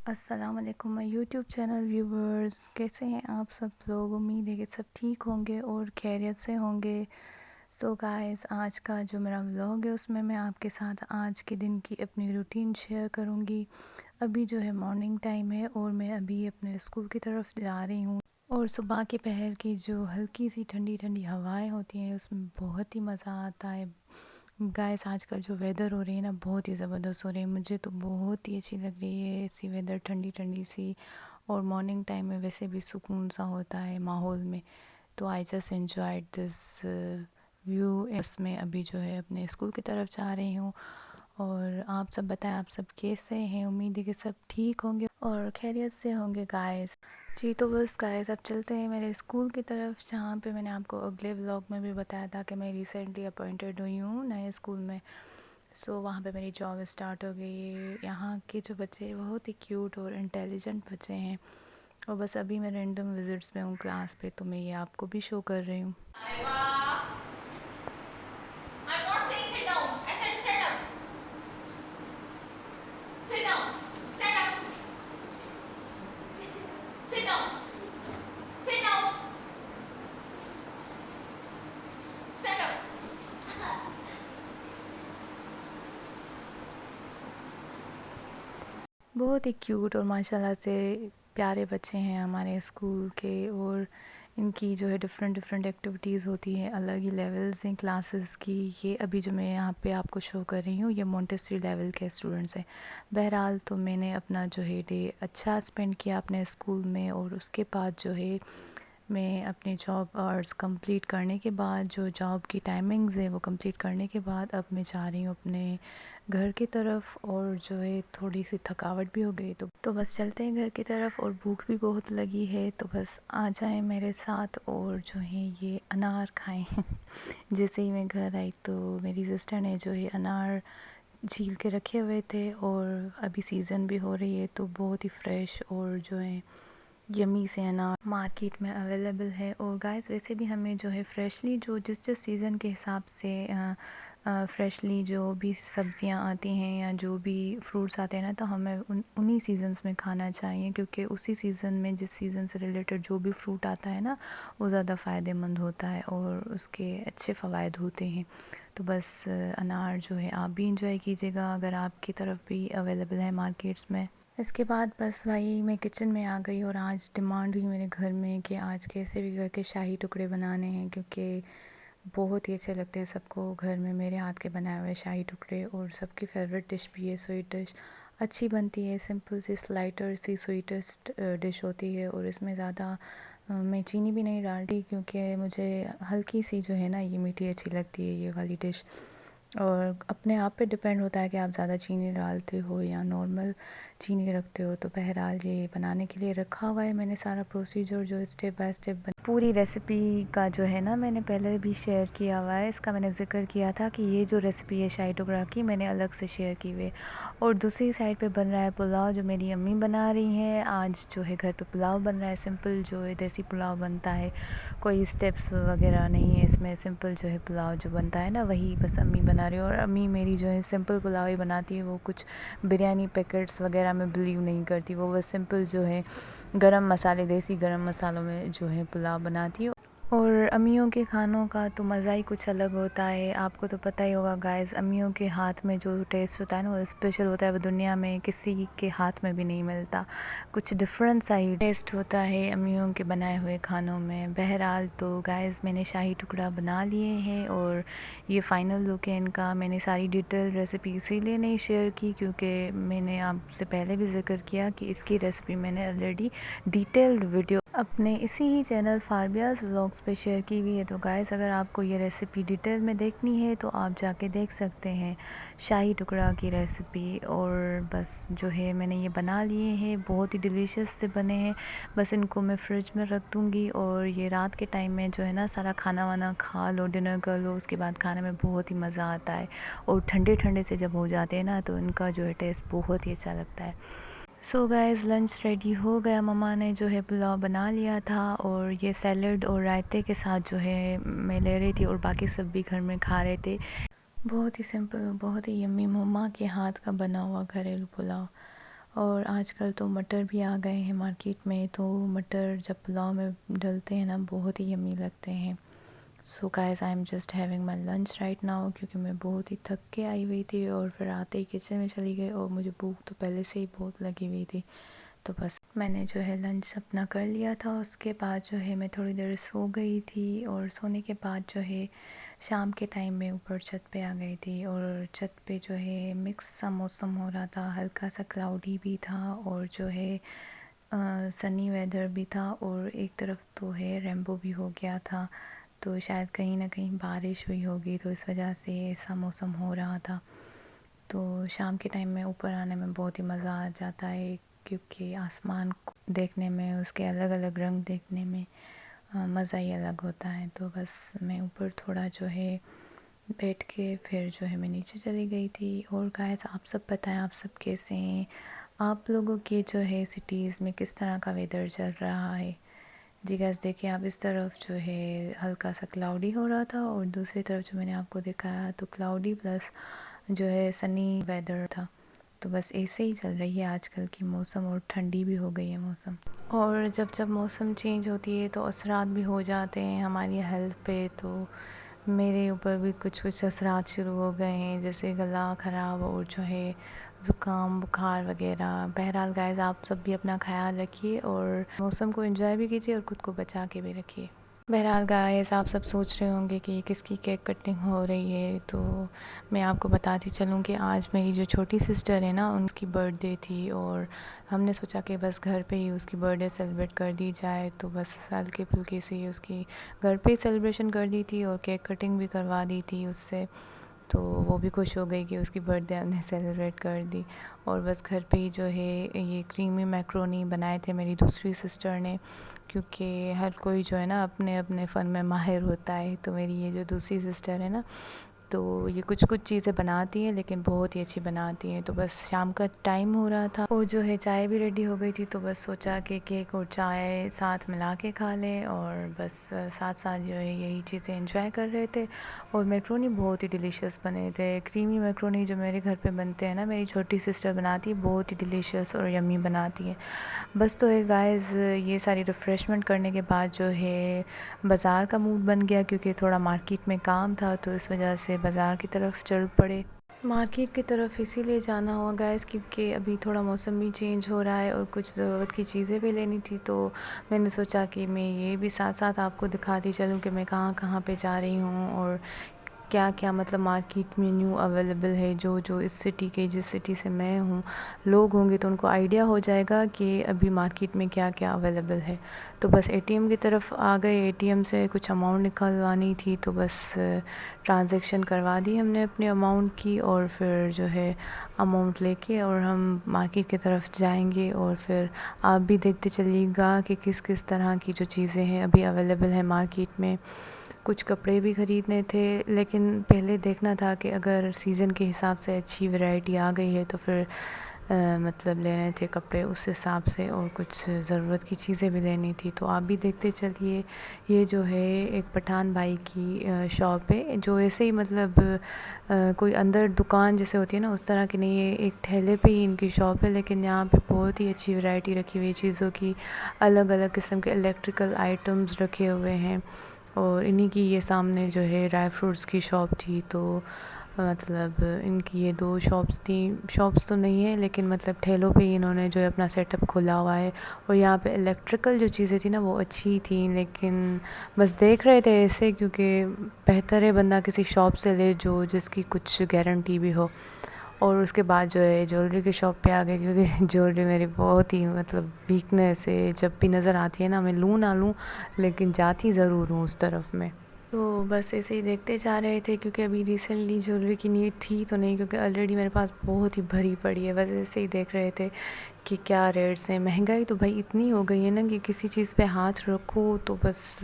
अस्सलाम वालेकुम my YouTube channel viewers, कैसे हैं आप सब लोग। उम्मीद है कि सब ठीक होंगे और खैरियत से होंगे। सो गाइस, आज का जो मेरा व्लॉग है उसमें मैं आपके साथ आज के दिन की अपनी रूटीन शेयर करूंगी। अभी जो है मॉर्निंग टाइम है और मैं अभी अपने स्कूल की तरफ जा रही हूँ। और सुबह के पहर की जो हल्की सी ठंडी ठंडी हवाएं होती हैं उसमें बहुत ही मज़ा आता है। गाइस, आज का जो वेदर हो रही है ना, बहुत ही ज़बरदस्त हो रही है। मुझे तो बहुत ही अच्छी लग रही है ऐसी वेदर, ठंडी ठंडी सी। और मॉर्निंग टाइम में वैसे भी सुकून सा होता है माहौल में। तो I just enjoyed this view. इसमें अभी जो है अपने स्कूल की तरफ जा रही हूँ। और आप सब बताएं, आप सब कैसे हैं। उम्मीद है कि सब ठीक होंगे और खैरियत से होंगे गाइस। जी तो बस गाइस, अब चलते हैं मेरे स्कूल की तरफ, जहाँ पे मैंने आपको अगले व्लॉग में भी बताया था कि मैं रिसेंटली अपॉइंटेड हुई हूँ नए स्कूल में। सो वहाँ पे मेरी जॉब स्टार्ट हो गई है। यहाँ के जो बच्चे बहुत ही क्यूट और इंटेलिजेंट बच्चे हैं। और बस अभी मैं रैंडम विजिट्स में हूँ क्लास पे, तो मैं ये आपको भी शो कर रही हूँ। I'm not saying sit down. I said stand up. Sit down. Stand up. Sit down. Sit down. Stand up. बहुत ही क्यूट और माशाल्लाह से प्यारे बच्चे हैं हमारे स्कूल के। और इनकी जो है डिफरेंट डिफरेंट एक्टिविटीज़ होती हैं, अलग ही लेवल्स हैं क्लासेस की। ये अभी जो मैं यहाँ पे आपको शो कर रही हूँ, ये मोंटेसरी लेवल के स्टूडेंट्स हैं। बहरहाल, तो मैंने अपना जो है डे अच्छा स्पेंड किया अपने स्कूल में। और उसके बाद जो है मैं अपनी जॉब आवर्स कंप्लीट करने के बाद, जो जॉब की टाइमिंग्स है वो कंप्लीट करने के बाद, अब मैं जा रही हूँ अपने घर की तरफ। और जो है थोड़ी सी थकावट भी हो गई, तो बस चलते हैं घर की तरफ। और भूख भी बहुत लगी है, तो बस आ जाएं मेरे साथ और जो है ये अनार खाएं। जैसे ही मैं घर आई तो मेरी सिस्टर ने जो है अनार छील के रखे हुए थे। और अभी सीज़न भी हो रही है, तो बहुत ही फ्रेश और जो है यमी से अनार मार्केट में अवेलेबल है। और गाइस, वैसे भी हमें जो है फ्रेशली जो जिस जिस सीज़न के हिसाब से फ्रेशली जो भी सब्ज़ियां आती हैं या जो भी फ्रूट्स आते हैं ना, तो हमें उन्हीं सीज़न्स में खाना चाहिए। क्योंकि उसी सीज़न में, जिस सीज़न से रिलेटेड जो भी फ्रूट आता है ना, वो ज़्यादा फ़ायदेमंद होता है और उसके अच्छे फ़वाइद होते हैं। तो बस अनार जो है आप भी इंजॉय कीजिएगा अगर आपकी तरफ भी अवेलेबल है मार्केट्स में। इसके बाद बस भाई मैं किचन में आ गई और आज डिमांड हुई मेरे घर में कि आज कैसे भी करके शाही टुकड़े बनाने हैं। क्योंकि बहुत ही अच्छे लगते हैं सबको घर में मेरे हाथ के बनाए हुए शाही टुकड़े। और सबकी फेवरेट डिश भी है, स्वीट डिश अच्छी बनती है। सिंपल सी स्लाइटर सी स्वीटेस्ट डिश होती है। और इसमें ज़्यादा मैं चीनी भी नहीं डालती, क्योंकि मुझे हल्की सी जो है ना ये मीठी अच्छी लगती है ये वाली डिश। और अपने आप पे डिपेंड होता है कि आप ज़्यादा चीनी डालते हो या नॉर्मल चीनी रखते हो। तो बहरहाल ये बनाने के लिए रखा हुआ है मैंने सारा प्रोसीजर, जो स्टेप बाय स्टेप पूरी रेसिपी का जो है ना मैंने पहले भी शेयर किया हुआ है। इसका मैंने ज़िक्र किया था कि ये जो रेसिपी है शाही टुकड़ा की, मैंने अलग से शेयर की हुई है। और दूसरी साइड पे बन रहा है पुलाव, जो मेरी अम्मी बना रही हैं। आज जो है घर पे पुलाव बन रहा है, सिंपल जो है देसी पुलाव बनता है, कोई स्टेप्स वगैरह नहीं है इसमें। सिंपल जो है पुलाव जो बनता है ना, वही बस अम्मी बना रही है। और अम्मी मेरी जो है सिंपल पुलाव ही बनाती है। वो कुछ बिरयानी पैकेट्स वगैरह में बिलीव नहीं करती। वो बस सिंपल जो है गरम मसाले, देसी गरम मसालों में जो है पुलाव बनाती है। और अम्मियों के खानों का तो मज़ा ही कुछ अलग होता है। आपको तो पता ही होगा गाइस, अम्मियों के हाथ में जो टेस्ट होता है ना, वो स्पेशल होता है। वो दुनिया में किसी के हाथ में भी नहीं मिलता। कुछ डिफरेंट सा ही टेस्ट होता है अम्मियों के बनाए हुए खानों में। बहरहाल, तो गाइस मैंने शाही टुकड़ा बना लिए हैं और ये फ़ाइनल लुक है इनका। मैंने सारी डिटेल रेसिपी इसीलिए नहीं शेयर की, क्योंकि मैंने आपसे पहले भी जिक्र किया कि इसकी रेसिपी मैंने ऑलरेडी डिटेल्ड वीडियो अपने इसी ही चैनल फारबियाज़ व्लॉग्स पे शेयर की हुई है। तो गाइस, अगर आपको ये रेसिपी डिटेल में देखनी है तो आप जाके देख सकते हैं शाही टुकड़ा की रेसिपी। और बस जो है मैंने ये बना लिए हैं, बहुत ही डिलीशियस से बने हैं। बस इनको मैं फ्रिज में रख दूँगी और ये रात के टाइम में जो है ना सारा खाना वाना खा लो, डिनर कर लो, उसके बाद खाने में बहुत ही मज़ा आता है। और ठंडे ठंडे से जब हो जाते हैं ना, तो इनका जो है टेस्ट बहुत ही अच्छा लगता है। सो गाइस, लंच रेडी हो गया। मम्मा ने जो है पुलाव बना लिया था और ये सैलड और रायते के साथ जो है मैं ले रही थी और बाकी सब भी घर में खा रहे थे। बहुत ही सिंपल, बहुत ही यम्मी मम्मा के हाथ का बना हुआ घरेलू पुलाव। और आजकल तो मटर भी आ गए हैं मार्केट में, तो मटर जब पुलाव में डलते हैं ना बहुत ही यम्मी लगते हैं। So guys I am just having my lunch right now, क्योंकि मैं बहुत ही थक के आई हुई थी और फिर आते ही किचन में चली गई और मुझे भूख तो पहले से ही बहुत लगी हुई थी। तो बस मैंने जो है लंच अपना कर लिया था। उसके बाद जो है मैं थोड़ी देर सो गई थी और सोने के बाद जो है शाम के टाइम में ऊपर छत पे आ गई थी। और छत पे जो है मिक्स सा मौसम हो रहा था, हल्का सा क्लाउडी भी था और जो है सनी वेदर भी था, और एक तरफ तो है रेनबो भी हो गया था। तो शायद कहीं ना कहीं बारिश हुई होगी, तो इस वजह से ऐसा मौसम हो रहा था। तो शाम के टाइम में ऊपर आने में बहुत ही मज़ा आ जाता है, क्योंकि आसमान को देखने में, उसके अलग अलग रंग देखने में मज़ा ही अलग होता है। तो बस मैं ऊपर थोड़ा जो है बैठ के फिर जो है मैं नीचे चली गई थी। और गाइस आप सब बताएं, आप सब कैसे हैं? आप लोगों के जो है सिटीज़ में किस तरह का वेदर चल रहा है? जी गाइस देखिए, आप इस तरफ जो है हल्का सा क्लाउडी हो रहा था और दूसरी तरफ जो मैंने आपको दिखाया तो क्लाउडी प्लस जो है सनी वेदर था। तो बस ऐसे ही चल रही है आजकल की मौसम, और ठंडी भी हो गई है मौसम। और जब जब मौसम चेंज होती है तो असरात भी हो जाते हैं हमारी हेल्थ पे। तो मेरे ऊपर भी कुछ कुछ असरात शुरू हो गए हैं, जैसे गला ख़राब और जो है ज़ुकाम बुखार वगैरह। बहरहाल गाइस आप सब भी अपना ख्याल रखिए और मौसम को एंजॉय भी कीजिए और ख़ुद को बचा के भी रखिए। बहरहाल गाइस आप सब सोच रहे होंगे कि किसकी केक कटिंग हो रही है, तो मैं आपको बताती चलूँ कि आज मेरी जो छोटी सिस्टर है ना, उनकी बर्थडे थी और हमने सोचा कि बस घर पे ही उसकी बर्थडे सेलिब्रेट कर दी जाए। तो बस हल्के फुल्के से उसकी घर पे ही सेलिब्रेशन कर दी थी और केक कटिंग भी करवा दी थी उससे। तो वो भी खुश हो गई कि उसकी बर्थडे हमने सेलिब्रेट कर दी। और बस घर पे ही जो है ये क्रीमी मैक्रोनी बनाए थे मेरी दूसरी सिस्टर ने, क्योंकि हर कोई जो है ना अपने अपने फ़न में माहिर होता है। तो मेरी ये जो दूसरी सिस्टर है ना, तो ये कुछ कुछ चीज़ें बनाती हैं लेकिन बहुत ही अच्छी बनाती हैं। तो बस शाम का टाइम हो रहा था और जो है चाय भी रेडी हो गई थी, तो बस सोचा कि केक और चाय साथ मिला के खा लें और बस साथ साथ जो है यही चीज़ें एंजॉय कर रहे थे। और मैक्रोनी बहुत ही डिलीशियस बने थे। क्रीमी मैक्रोनी जो मेरे घर पे बनते हैं ना, मेरी छोटी सिस्टर बनाती है, बहुत ही डिलीशियस और यम्मी बनाती है। बस तो है गाइस, ये सारी रिफ़्रेशमेंट करने के बाद जो है बाज़ार का मूड बन गया, क्योंकि थोड़ा मार्केट में काम था, तो इस वजह से बाज़ार की तरफ चल पड़े। मार्केट की तरफ इसीलिए जाना हुआ गाइस, क्योंकि अभी थोड़ा मौसम भी चेंज हो रहा है और कुछ ज़रूरत की चीज़ें भी लेनी थी। तो मैंने सोचा कि मैं ये भी साथ साथ आपको दिखाती चलूँ कि मैं कहाँ कहाँ पे जा रही हूँ और क्या क्या मतलब मार्केट में न्यू अवेलेबल है। जो जो इस सिटी के, जिस सिटी से मैं हूँ, लोग होंगे तो उनको आइडिया हो जाएगा कि अभी मार्केट में क्या क्या अवेलेबल है। तो बस एटीएम की तरफ आ गए, एटीएम से कुछ अमाउंट निकलवानी थी, तो बस ट्रांजैक्शन करवा दी हमने अपने अमाउंट की और फिर जो है अमाउंट लेके और हम मार्केट की तरफ जाएंगे। और फिर आप भी देखते चलिएगा कि किस किस तरह की जो चीज़ें हैं अभी अवेलेबल है मार्केट में। कुछ कपड़े भी ख़रीदने थे, लेकिन पहले देखना था कि अगर सीज़न के हिसाब से अच्छी वैरायटी आ गई है तो फिर मतलब लेने थे कपड़े उस हिसाब से, और कुछ ज़रूरत की चीज़ें भी लेनी थी। तो आप भी देखते चलिए। ये जो है एक पठान भाई की शॉप है, जो ऐसे ही मतलब कोई अंदर दुकान जैसे होती है ना, उस तरह की नहीं है, एक ठेले पे ही इनकी शॉप है। लेकिन यहाँ पे बहुत ही अच्छी वैरायटी रखी हुई है चीज़ों की, अलग अलग किस्म के इलेक्ट्रिकल आइटम्स रखे हुए हैं। और इन्हीं की ये सामने जो है ड्राई फ्रूट्स की शॉप थी। तो मतलब इनकी ये दो शॉप्स थी, शॉप्स तो नहीं है लेकिन मतलब ठेलों पे ही इन्होंने जो है अपना सेटअप खोला हुआ है। और यहाँ पे इलेक्ट्रिकल जो चीज़ें थी ना वो अच्छी थी, लेकिन बस देख रहे थे ऐसे, क्योंकि बेहतर है बंदा किसी शॉप से ले जो जिसकी कुछ गारंटी भी हो। और उसके बाद जो है ज्वेलरी की शॉप पे आ गए, क्योंकि ज्वेलरी मेरी बहुत ही मतलब वीकनेस है। जब भी नज़र आती है ना, मैं लूँ ना लूँ लेकिन जाती ज़रूर हूँ उस तरफ में। तो बस ऐसे ही देखते जा रहे थे, क्योंकि अभी रिसेंटली ज्वेलरी की नीड थी तो नहीं, क्योंकि ऑलरेडी मेरे पास बहुत ही भरी पड़ी है। बस ऐसे ही देख रहे थे कि क्या रेट्स हैं। महंगाई तो भाई इतनी हो गई है ना कि किसी चीज़ पे हाथ रखो तो बस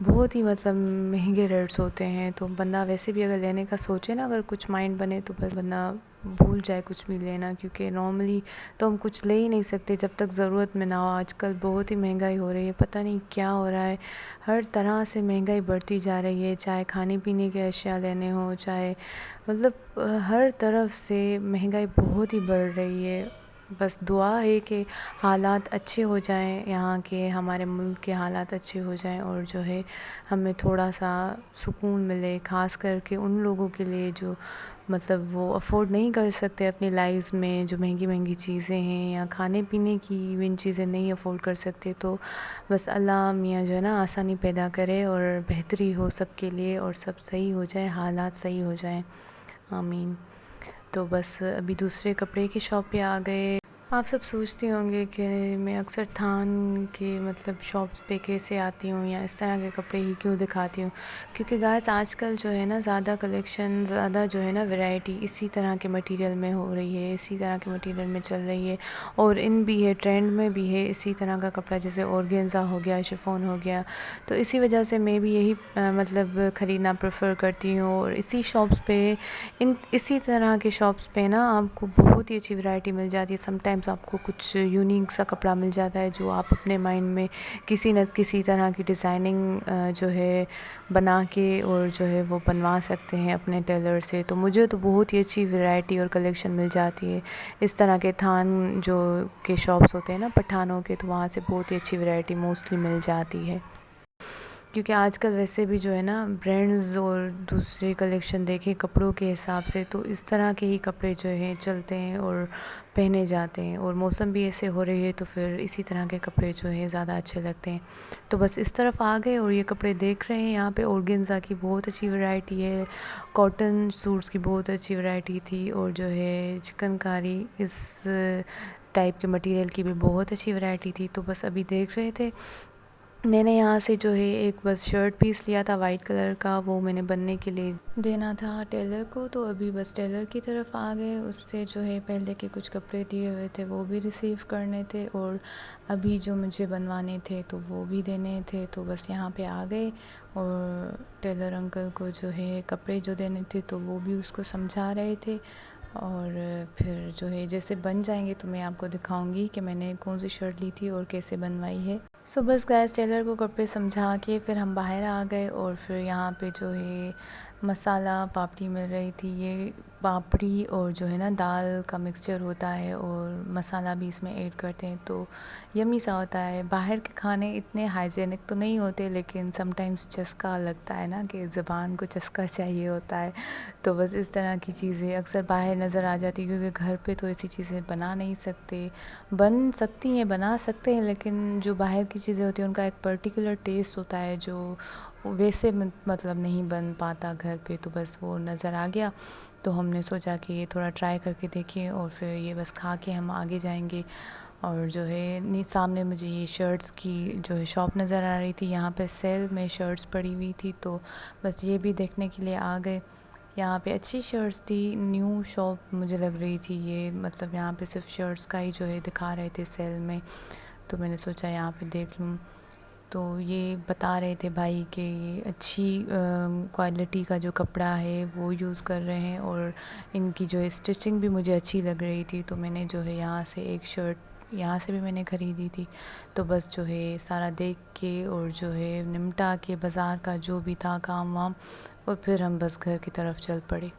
बहुत ही मतलब महंगे रेट्स होते हैं। तो बंदा वैसे भी अगर लेने का सोचे ना, अगर कुछ माइंड बने तो बस बंदा भूल जाए कुछ भी लेना, क्योंकि नॉर्मली तो हम कुछ ले ही नहीं सकते जब तक ज़रूरत में ना हो। आजकल बहुत ही महंगाई हो रही है, पता नहीं क्या हो रहा है, हर तरह से महंगाई बढ़ती जा रही है। चाहे खाने पीने के अशिया लेने हो, चाहे मतलब हर तरफ से महंगाई बहुत ही बढ़ रही है। बस दुआ है कि हालात अच्छे हो जाएं, यहाँ के हमारे मुल्क के हालात अच्छे हो जाएं और जो है हमें थोड़ा सा सुकून मिले, ख़ास करके उन लोगों के लिए जो मतलब वो अफ़ोर्ड नहीं कर सकते अपनी लाइफ्स में जो महंगी महंगी चीज़ें हैं या खाने पीने की इवन चीज़ें नहीं अफ़ोर्ड कर सकते। तो बस अल्लाह मियाँ जो है ना आसानी पैदा करे और बेहतरी हो सबके लिए और सब सही हो जाए, हालात सही हो जाएं, आमीन। तो बस अभी दूसरे कपड़े की शॉप पे आ गए। आप सब सोचते होंगे कि मैं अक्सर थान के मतलब शॉप्स पे कैसे आती हूँ या इस तरह के कपड़े ही क्यों दिखाती हूँ, क्योंकि गाइस आजकल जो है ना ज़्यादा कलेक्शन, ज़्यादा जो है ना वैरायटी इसी तरह के मटेरियल में हो रही है, इसी तरह के मटेरियल में चल रही है और इन भी है, ट्रेंड में भी है इसी तरह का कपड़ा, जैसे ऑर्गेन्जा हो गया, शिफॉन हो गया। तो इसी वजह से मैं भी यही मतलब ख़रीदना प्रेफर करती हूँ और इसी शॉप्स पे, इसी तरह के शॉप्स पे ना आपको बहुत ही अच्छी वैरायटी मिल जाती है। समटाइम्स आपको कुछ यूनिक सा कपड़ा मिल जाता है जो आप अपने माइंड में किसी न किसी तरह की डिज़ाइनिंग जो है बना के और जो है वो बनवा सकते हैं अपने टेलर से। तो मुझे तो बहुत ही अच्छी वैरायटी और कलेक्शन मिल जाती है इस तरह के थान जो के शॉप्स होते हैं ना पठानों के, तो वहाँ से बहुत ही अच्छी वैरायटी मोस्टली मिल जाती है। क्योंकि आजकल वैसे भी जो है ना ब्रांड्स और दूसरे कलेक्शन देखें कपड़ों के हिसाब से तो इस तरह के ही कपड़े जो हैं चलते हैं और पहने जाते हैं, और मौसम भी ऐसे हो रही है तो फिर इसी तरह के कपड़े जो है ज़्यादा अच्छे लगते हैं। तो बस इस तरफ आ गए और ये कपड़े देख रहे हैं। यहाँ पे ऑर्गेन्जा की बहुत अच्छी वैरायटी है, कॉटन सूट्स की बहुत अच्छी वैरायटी थी और जो है चिकनकारी इस टाइप के मटेरियल की भी बहुत अच्छी वैरायटी थी। तो बस अभी देख रहे थे। मैंने यहाँ से जो है एक बस शर्ट पीस लिया था वाइट कलर का, वो मैंने बनने के लिए देना था टेलर को। तो अभी बस टेलर की तरफ आ गए, उससे जो है पहले के कुछ कपड़े दिए हुए थे वो भी रिसीव करने थे और अभी जो मुझे बनवाने थे तो वो भी देने थे। तो बस यहाँ पे आ गए और टेलर अंकल को जो है कपड़े जो देने थे तो वो भी उसको समझा रहे थे और फिर जो है जैसे बन जाएंगे तो मैं आपको दिखाऊंगी कि मैंने कौन सी शर्ट ली थी और कैसे बनवाई है। सो बस गैस टेलर को कपड़े समझा के फिर हम बाहर आ गए और फिर यहाँ पे जो है मसाला पापड़ी मिल रही थी। ये पापड़ी और जो है ना दाल का मिक्सचर होता है और मसाला भी इसमें ऐड करते हैं तो यम्मी सा होता है। बाहर के खाने इतने हाइजेनिक तो नहीं होते लेकिन समटाइम्स चस्का लगता है ना कि ज़बान को चस्का चाहिए होता है। तो बस इस तरह की चीज़ें अक्सर बाहर नज़र आ जाती क्योंकि घर पे तो ऐसी चीज़ें बना नहीं सकते, बन सकती हैं, बना सकते हैं, लेकिन जो बाहर की चीज़ें होती हैं उनका एक पर्टिकुलर टेस्ट होता है जो वैसे मतलब नहीं बन पाता घर पे। तो बस वो नज़र आ गया तो हमने सोचा कि ये थोड़ा ट्राई करके देखिए और फिर ये बस खा के हम आगे जाएंगे। और जो है सामने मुझे ये शर्ट्स की जो है शॉप नज़र आ रही थी, यहाँ पे सेल में शर्ट्स पड़ी हुई थी तो बस ये भी देखने के लिए आ गए। यहाँ पे अच्छी शर्ट्स थी, न्यू शॉप मुझे लग रही थी ये, मतलब यहाँ पे सिर्फ शर्ट्स का ही जो है दिखा रहे थे सेल में, तो मैंने सोचा यहाँ पे देख लूँ। तो ये बता रहे थे भाई कि ये अच्छी क्वालिटी का जो कपड़ा है वो यूज़ कर रहे हैं और इनकी जो है स्टिचिंग भी मुझे अच्छी लग रही थी। तो मैंने जो है यहाँ से एक शर्ट यहाँ से भी मैंने ख़रीदी थी। तो बस जो है सारा देख के और जो है निमटा के बाज़ार का जो भी था काम वाम और फिर हम बस घर की तरफ चल पड़े।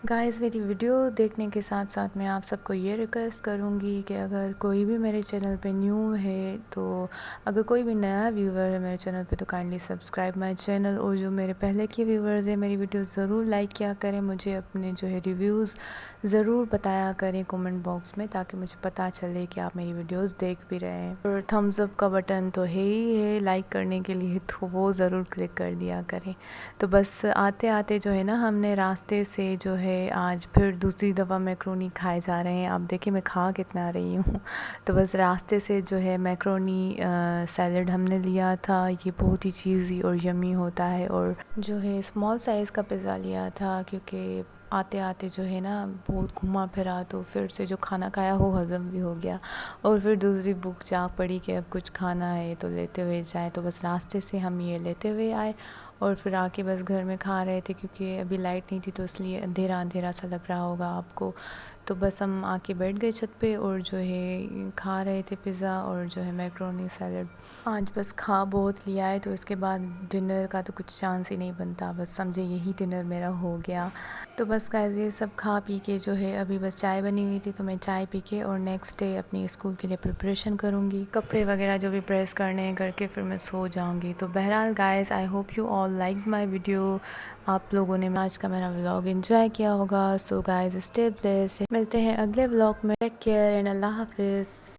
गाइस मेरी वीडियो देखने के साथ साथ मैं आप सबको ये रिक्वेस्ट करूँगी कि अगर कोई भी मेरे चैनल पे न्यू है तो अगर कोई भी नया व्यूवर है मेरे चैनल पे तो काइंडली सब्सक्राइब माय चैनल, और जो मेरे पहले के व्यूवर्स हैं मेरी वीडियो ज़रूर लाइक किया करें, मुझे अपने जो है रिव्यूज़ ज़रूर बताया करें कमेंट बॉक्स में ताकि मुझे पता चले कि आप मेरी वीडियोज़ देख भी रहे हैं। और थम्स अप का बटन तो है ही है लाइक करने के लिए, तो वो ज़रूर क्लिक कर दिया करें। तो बस आते आते जो है ना हमने रास्ते से जो है आज फिर दूसरी दफ़ा मैक्रोनी खाए जा रहे हैं। आप देखिए मैं खा कितना रही हूँ। तो बस रास्ते से जो है मैक्रोनी सैलड हमने लिया था, ये बहुत ही चीज़ी और यम्मी होता है। और जो है स्मॉल साइज़ का पिज़्ज़ा लिया था क्योंकि आते आते जो है ना बहुत घुमा फिरा तो फिर से जो खाना खाया वो हज़म भी हो गया और फिर दूसरी भूख जाग पड़ी कि अब कुछ खाना है तो लेते हुए जाए। तो बस रास्ते से हम ये लेते हुए आए और फिर आके बस घर में खा रहे थे क्योंकि अभी लाइट नहीं थी तो इसलिए अंधेरा अंधेरा सा लग रहा होगा आपको, तो बस हम आके बैठ गए छत पे और जो है खा रहे थे पिज़्ज़ा और जो है मैक्रोनी सैलड। आज बस खा बहुत लिया है, तो इसके बाद डिनर का तो कुछ चांस ही नहीं बनता, बस समझे यही डिनर मेरा हो गया। तो बस गाइस ये सब खा पी के जो है अभी बस चाय बनी हुई थी, तो मैं चाय पी के और नेक्स्ट डे अपनी स्कूल के लिए प्रिपरेशन करूँगी, कपड़े वगैरह जो भी प्रेस करने हैं करके फिर मैं सो जाऊँगी। तो बहरहाल guys, I hope you all like my video. आप लोगों ने आज का मेरा व्लॉग एंजॉय किया होगा। So guys, stay blessed. मिलते हैं अगले व्लॉग में। टेक केयर एंड अल्लाह हाफिज़।